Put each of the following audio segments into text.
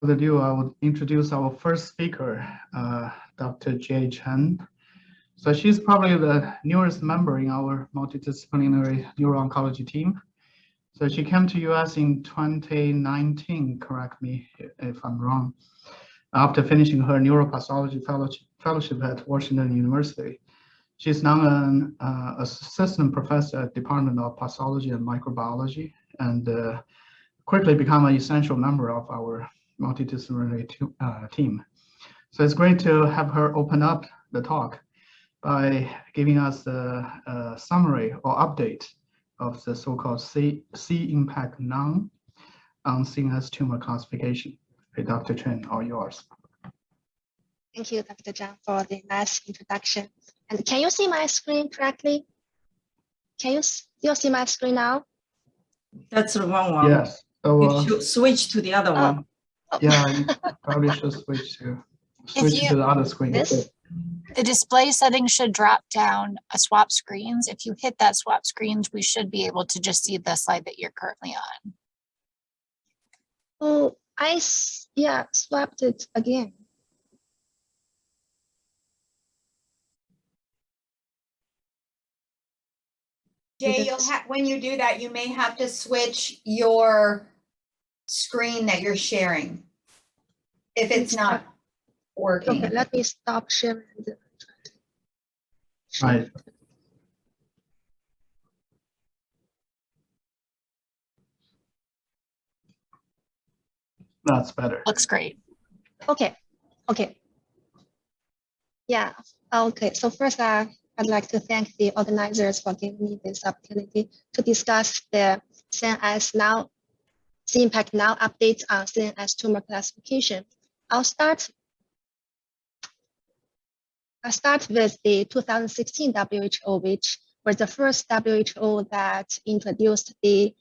ado, I would introduce our first speaker, Dr. Chen. So she's probably the newest member in our multidisciplinary neuro-oncology team. So she came to US in 2019, correct me if I'm wrong, after finishing her neuropathology fellowship at Washington University. She's now an assistant professor at Department of Pathology and Microbiology, and quickly become an essential member of our multidisciplinary team. So it's great to have her open up the talk by giving us a summary or update of the so-called C-impact non on CNS tumor classification. Hey, Dr. Chen, all yours. Thank you, Dr. Zhang, for the nice introduction. And can you see my screen correctly? Can you still see my screen now? That's the wrong one. Yes. So, you should switch to the other one. Oh. Yeah, you probably should switch to the other screen. This? The display settings should drop down a swap screens. If you hit that swap screens, we should be able to just see the slide that you're currently on. Oh, swapped it again. Jay, when you do that, you may have to switch your screen that you're sharing if it's not working. Okay, let me stop sharing. Right. That's better. Looks great. Okay. Yeah, okay. So first, I'd like to thank the organizers for giving me this opportunity to discuss the CNS now, C-impact now updates on CNS tumor classification. I'll start with the 2016 WHO, which was the first WHO that introduced the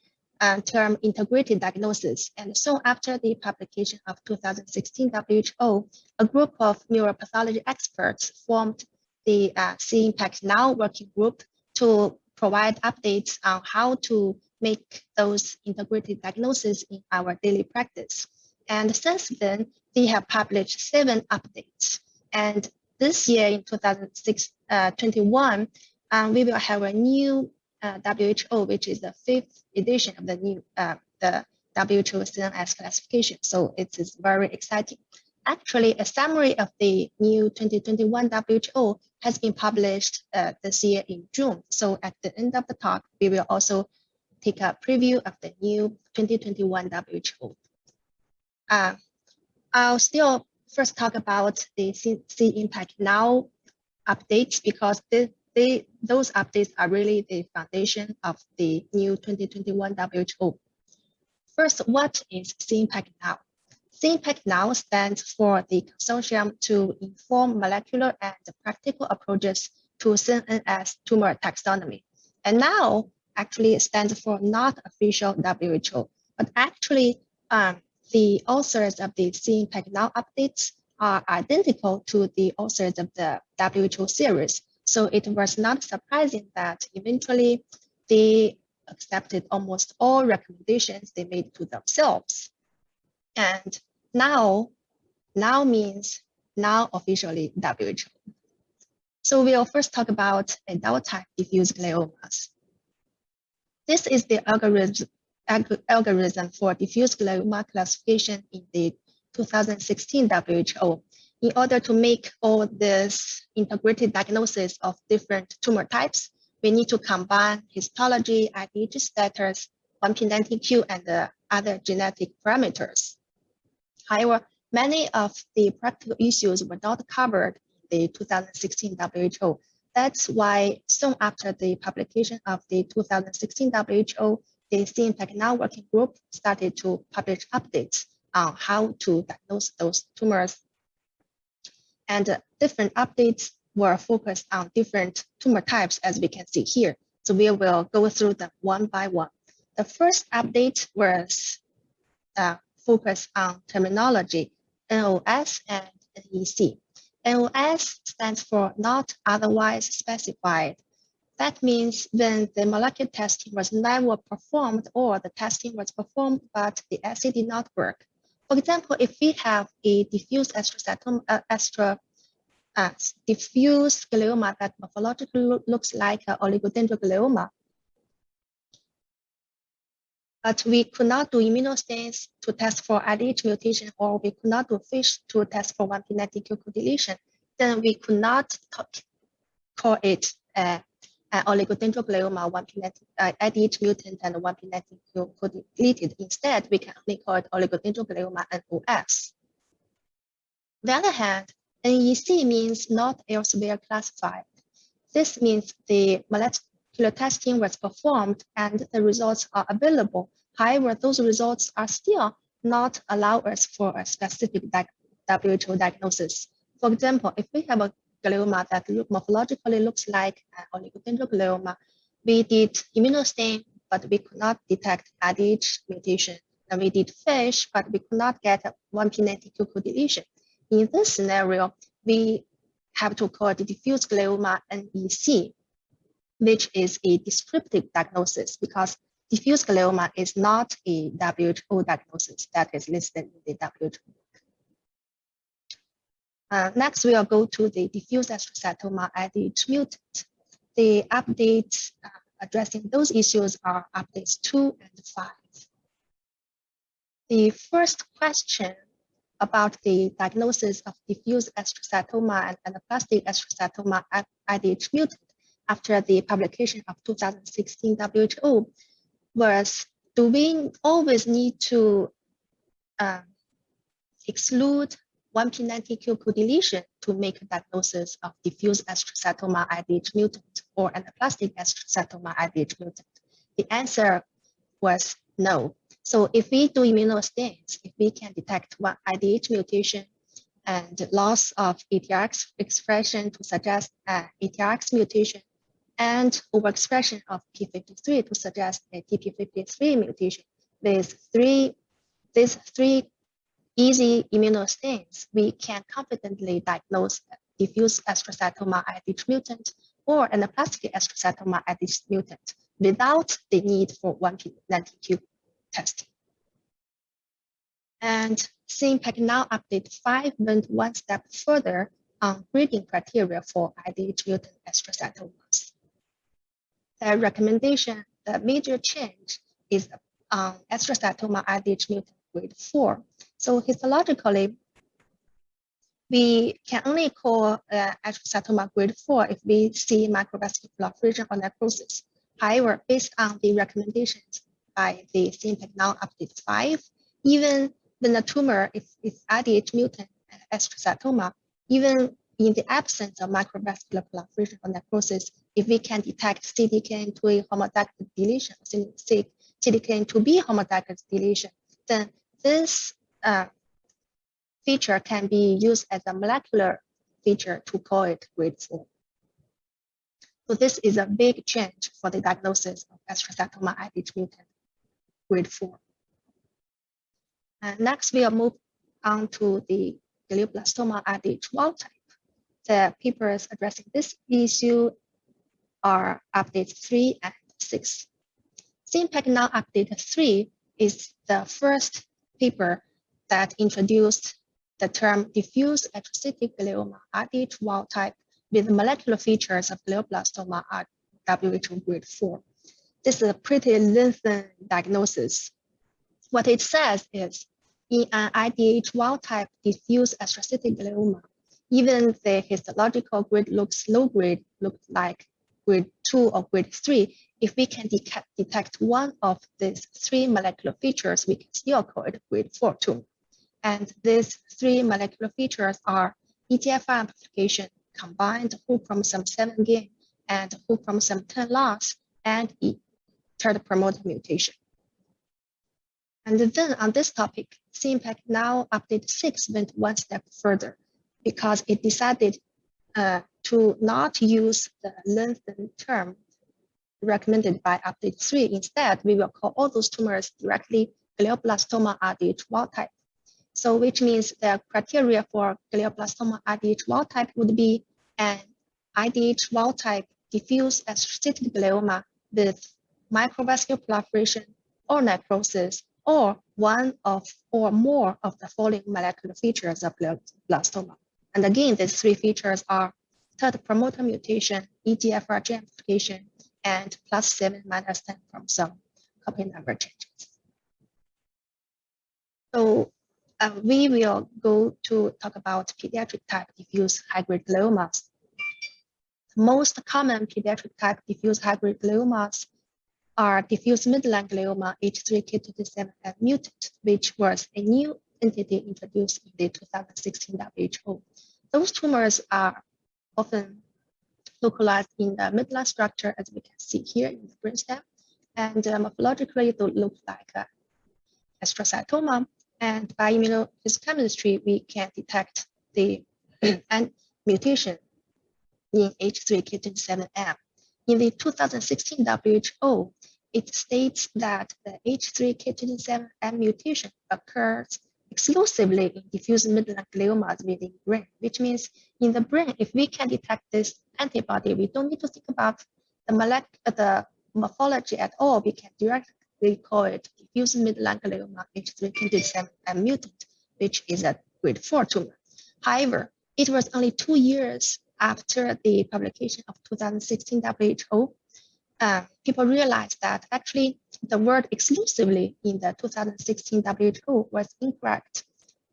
term integrated diagnosis. And so after the publication of 2016 WHO, a group of neuropathology experts formed the C-impact now working group to provide updates on how to make those integrated diagnoses in our daily practice. And since then, they have published 7 updates. And this year in 2021, we will have a new WHO, which is the 5th edition of the new the WHO CNS classification. So it is very exciting. Actually, a summary of the new 2021 WHO has been published this year in June. So at the end of the talk, we will also take a preview of the new 2021 WHO. I'll still first talk about the C-impact now updates because those updates are really the foundation of the new 2021 WHO. First, what is C-impact now? C-impact now stands for the Consortium to Inform Molecular and Practical Approaches to CNS Tumor Taxonomy. And now actually stands for not official WHO, but actually the authors of the C-impact now updates are identical to the authors of the WHO series. So it was not surprising that eventually they accepted almost all recommendations they made to themselves. And now means now officially WHO. So we'll first talk about adult type diffuse gliomas. This is the algorithm for diffuse glioma classification in the 2016 WHO. In order to make all this integrated diagnosis of different tumor types, we need to combine histology, IDH status, 1p19q, and other genetic parameters. However, many of the practical issues were not covered in the 2016 WHO. That's why soon after the publication of the 2016 WHO, the C-impact now working group started to publish updates on how to diagnose those tumors. And different updates were focused on different tumor types, as we can see here. So we will go through them one by one. The first update was focused on terminology, NOS and NEC. NOS stands for not otherwise specified. That means when the molecular testing was never performed or the testing was performed, but the assay did not work. For example, if we have a diffuse diffuse glioma that morphologically looks like an oligodendroglioma, but we could not do immunostains to test for IDH mutation, or we could not do FISH to test for 1p19q co-deletion, then we could not call it an oligodendroglioma, IDH mutant and 1p19q co-deleted. Instead, we can only call it oligodendroglioma NOS. On the other hand, NEC means not elsewhere classified. This means the molecular testing was performed and the results are available. However, those results are still not allow us for a specific WHO diagnosis. For example, if we have a glioma that morphologically looks like an oligodendroglioma, we did immunostain, but we could not detect IDH mutation. And we did FISH, but we could not get a 1p19q co-deletion. In this scenario, we have to call the diffuse glioma NEC, which is a descriptive diagnosis because diffuse glioma is not a WHO diagnosis that is listed in the WHO. Next, we'll go to the diffuse astrocytoma IDH mutant. The updates addressing those issues are updates 2 and 5. The first question about the diagnosis of diffuse astrocytoma and anaplastic astrocytoma IDH mutant after the publication of 2016 WHO was, do we always need to exclude 1p19q co-deletion to make a diagnosis of diffuse astrocytoma IDH mutant or anaplastic astrocytoma IDH mutant? The answer was no. So if we do immunostains, if we can detect one IDH mutation and loss of ATRX expression to suggest ATRX mutation and overexpression of p53 to suggest a TP53 mutation, with these three easy immunostains, we can confidently diagnose diffuse astrocytoma IDH mutant or anaplastic astrocytoma IDH mutant without the need for 1p19q testing. And CIMPAC now update 5 went one step further on grading criteria for IDH mutant astrocytomas. The recommendation, the major change is on astrocytoma IDH mutant grade 4. So histologically, we can only call astrocytoma grade 4 if we see microvascular proliferation or necrosis. However, based on the recommendations by the CIMPAC now update 5, even when the tumor is IDH mutant astrocytoma, even in the absence of microvascular proliferation or necrosis, if we can detect CDKN2A homozygous deletion, CDKN2B homozygous deletion, then this feature can be used as a molecular feature to call it grade 4. So this is a big change for the diagnosis of astrocytoma IDH mutant grade 4. And next, we'll move on to the glioblastoma IDH wild type. The papers addressing this issue are updates 3 and 6. CIMPAC now update 3 is the first paper that introduced the term diffuse astrocytic glioma IDH wild type with molecular features of glioblastoma WHO grade 4. This is a pretty lengthy diagnosis. What it says is, in an IDH wild type diffuse astrocytic glioma, even the histological grade looks low grade, looks like grade 2 or grade 3, if we can detect one of these 3 molecular features, we can still call it grade 4 tumor. And these 3 molecular features are EGFR amplification, combined whole chromosome 7 gain and whole chromosome 10 loss, and third promoter mutation. And then on this topic, CIMPAC now update 6 went one step further because it decided to not use the lengthened term recommended by update 3. Instead, we will call all those tumors directly glioblastoma IDH wild type. So which means the criteria for glioblastoma IDH wild type would be an IDH wild type diffuse astrocytic glioma with microvascular proliferation or necrosis or one of or more of the following molecular features of glioblastoma. And again, these three features are third promoter mutation, EGFR gene amplification, and +7 minus 10 chromosome copy number changes. So we will go to talk about pediatric type diffuse high-grade gliomas. Most common pediatric type diffuse high-grade gliomas are diffuse midline glioma H3K27M mutant, which was a new entity introduced in the 2016 WHO. Those tumors are often localized in the midline structure, as we can see here in the brainstem, and morphologically they look like astrocytoma. And by immunohistochemistry, we can detect the mutation in H3K27M. In the 2016 WHO, it states that the H3K27M mutation occurs exclusively in diffuse midline gliomas within brain, which means in the brain, if we can detect this antibody, we don't need to think about the morphology at all. We can directly call it diffuse midline glioma H3K27M mutant, which is a grade 4 tumor. However, it was only 2 years after the publication of 2016 WHO, people realized that actually the word exclusively in the 2016 WHO was incorrect.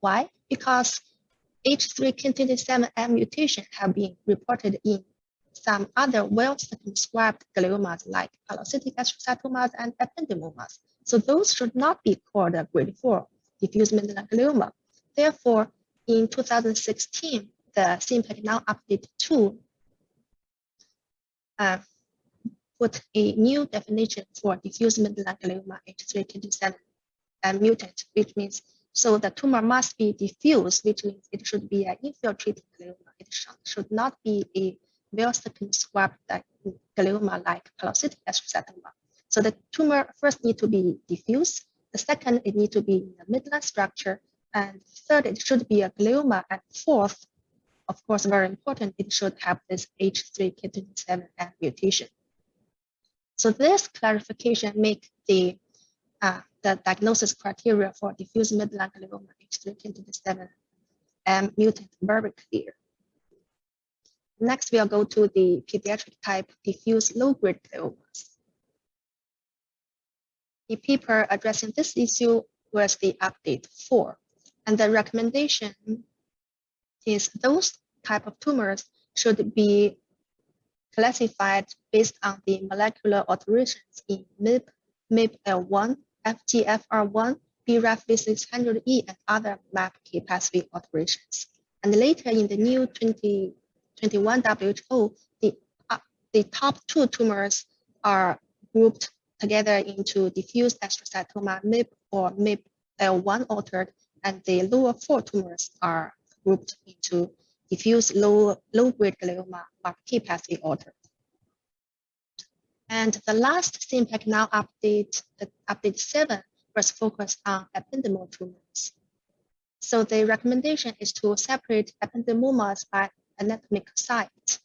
Why? Because H3K27M mutation have been reported in some other well-circumscribed gliomas like pilocytic astrocytomas and ependymomas. So those should not be called a grade 4 diffuse midline glioma. Therefore, in 2016, the CIMPAC now update 2 put a new definition for diffuse midline glioma H3K27M mutant, which means so the tumor must be diffuse, which means it should be an infiltrating glioma. It should not be a well-circumscribed glioma like pilocytic astrocytoma. So the tumor first need to be diffuse. The second, it need to be in the midline structure. And third, it should be a glioma. And fourth, of course, very important, it should have this H3K27M mutation. So this clarification make the diagnosis criteria for diffuse midline glioma H3K27M mutant very clear. Next, we'll go to the pediatric type diffuse low-grade gliomas. The paper addressing this issue was the update 4, and the recommendation is those type of tumors should be classified based on the molecular alterations in MIP, MIP-L1, FGFR1, BRAF V600E, and other MAPK pathway alterations. And later in the new 2021 WHO, the top 2 tumors are grouped together into diffuse astrocytoma MIP or MIP-L1 altered, and the lower 4 tumors are grouped into diffuse low-grade glioma MAPK pathway altered. And the last CIMPAC now update, the update 7, was focused on ependymal tumors. So the recommendation is to separate ependymomas by anatomic site.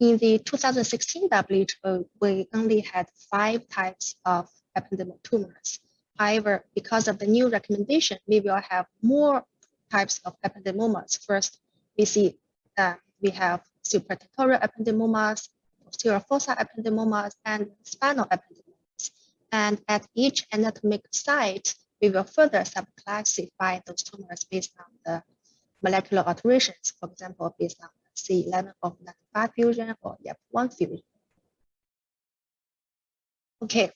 In the 2016 WHO, we only had 5 types of ependymal tumors. However, because of the new recommendation, we will have more types of ependymomas. First, we see we have supratentorial ependymomas, posterior fossa ependymomas, and spinal ependymomas. And at each anatomic site, we will further subclassify those tumors based on the molecular alterations, for example, based on C11 or 95 fusion or YAP1 fusion. Okay,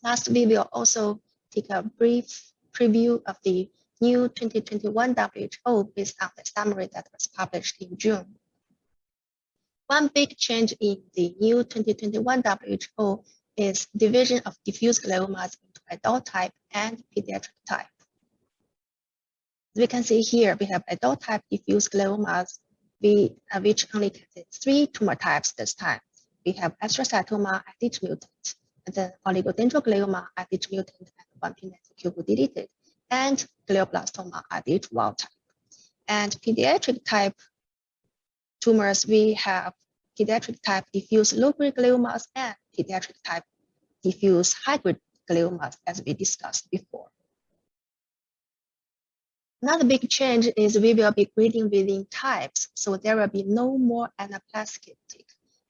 last we will also take a brief preview of the new 2021 WHO based on the summary that was published in June. One big change in the new 2021 WHO is division of diffuse gliomas into adult type and pediatric type. As we can see here, we have adult type diffuse gliomas, which only contains 3 tumor types this time. We have astrocytoma IDH mutant, and then oligodendroglioma IDH mutant and 1p93q deleted, and glioblastoma IDH wild type. And pediatric type tumors, we have pediatric type diffuse low-grade gliomas and pediatric type diffuse high-grade gliomas, as we discussed before. Another big change is we will be grading within types, so there will be no more anaplastic.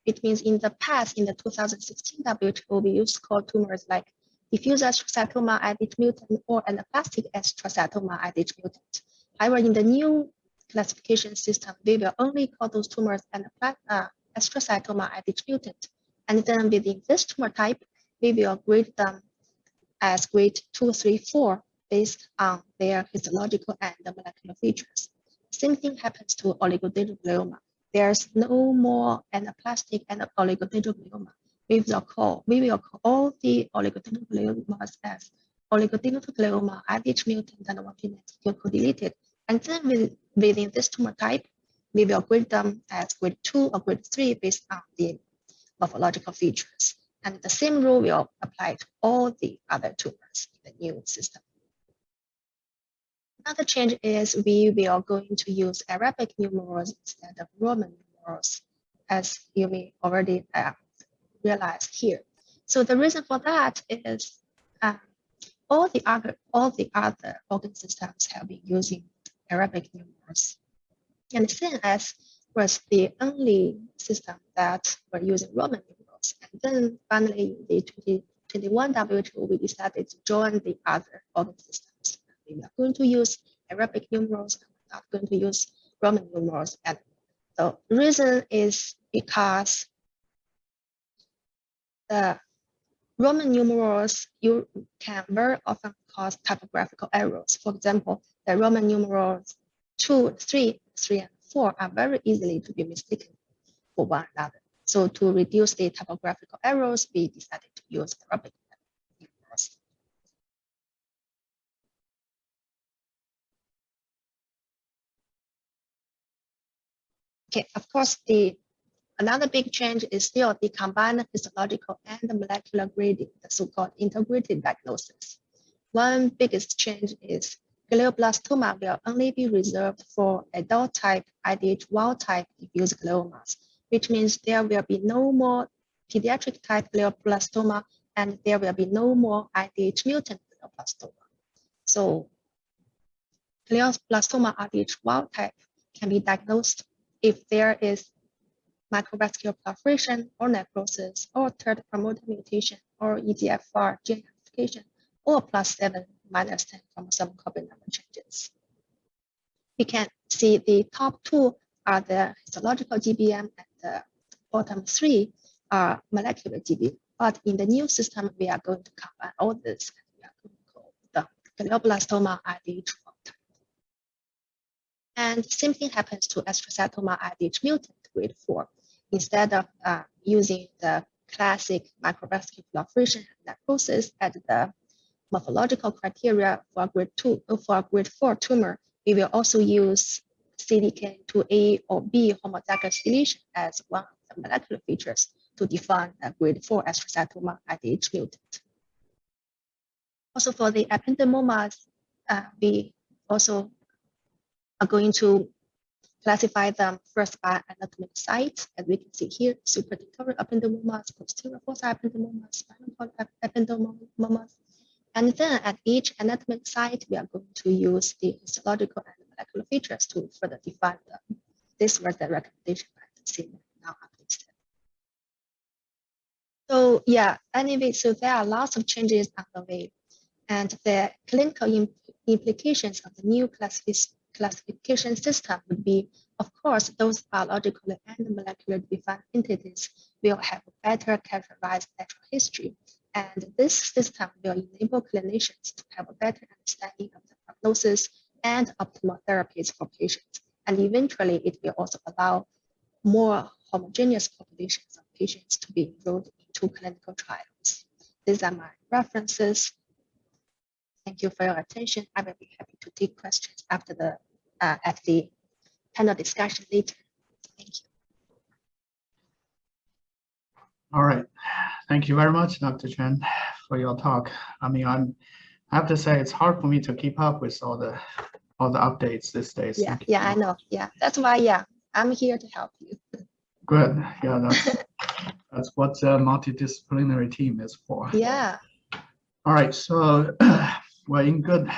It means in the past, in the 2016 WHO, we used to call tumors like diffuse astrocytoma IDH mutant or anaplastic astrocytoma IDH mutant. However, in the new classification system, we will only call those tumors astrocytoma IDH mutant. And then within this tumor type, we will grade them as grade 2, 3, 4 based on their histological and molecular features. Same thing happens to oligodendroglioma. There's no more anaplastic and oligodendroglioma. We will call all the oligodendrogliomas as oligodendroglioma, IDH mutant, and one genetic co-deleted. And then within this tumor type, we will grade them as grade 2 or grade 3 based on the morphological features. And the same rule will apply to all the other tumors in the new system. Another change is we will going to use Arabic numerals instead of Roman numerals, as you may already realize here. So the reason for that is all the other organ systems have been using Arabic numerals, and Chen was the only system that were using Roman numerals. And then finally, in the 2021 WHO, we decided to join the other organ systems. We are going to use Arabic numerals, and we're not going to use Roman numerals. And the reason is because the Roman numerals you can very often cause typographical errors. For example, the Roman numerals 2, 3, 3, and 4 are very easily to be mistaken for one another. So to reduce the typographical errors, we decided to use Arabic numerals. Okay, of course, another big change is still the combined histological and molecular grading, the so-called integrated diagnosis. One biggest change is glioblastoma will only be reserved for adult type IDH wild type diffuse gliomas, which means there will be no more pediatric type glioblastoma and there will be no more IDH mutant glioblastoma. So glioblastoma IDH wild type can be diagnosed if there is microvascular proliferation or necrosis or third promoter mutation or EGFR gene amplification or +7, -10 chromosome copy number changes. We can see the top two are the histological GBM and the bottom three are molecular GBM. But in the new system, we are going to combine all this and we are going to call the glioblastoma IDH wild type. And same thing happens to astrocytoma IDH mutant grade 4. Instead of using the classic microvascular proliferation and necrosis as the morphological criteria for grade 4 tumor, we will also use CDKN2A or B homozygous deletion as one of the molecular features to define a grade 4 astrocytoma IDH mutant. Also for the ependymomas, we also are going to classify them first by anatomic site, as we can see here, supradictorial ependymomas, posterior foci ependymomas, spinal cord ependymomas. And then at each anatomic site, we are going to use the histological and molecular features to further define them. This was the recommendation by the CMA, now updated. So yeah, anyway, so there are lots of changes on the way. And the clinical implications of the new classification system would be, of course, those biologically and molecularly defined entities will have better characterized natural history. And this system will enable clinicians to have a better understanding of the prognosis and optimal therapies for patients. And eventually, it will also allow more homogeneous populations of patients to be enrolled into clinical trials. These are my references. Thank you for your attention. I will be happy to take questions after the at the panel discussion later. Thank you. All right. Thank you very much, Dr. Chen, for your talk. I mean, I have to say it's hard for me to keep up with all the updates these days. Yeah, I know. Yeah, that's why. I'm here to help you. Good. Yeah, that's what the multidisciplinary team is for. Yeah. All right, so we're in good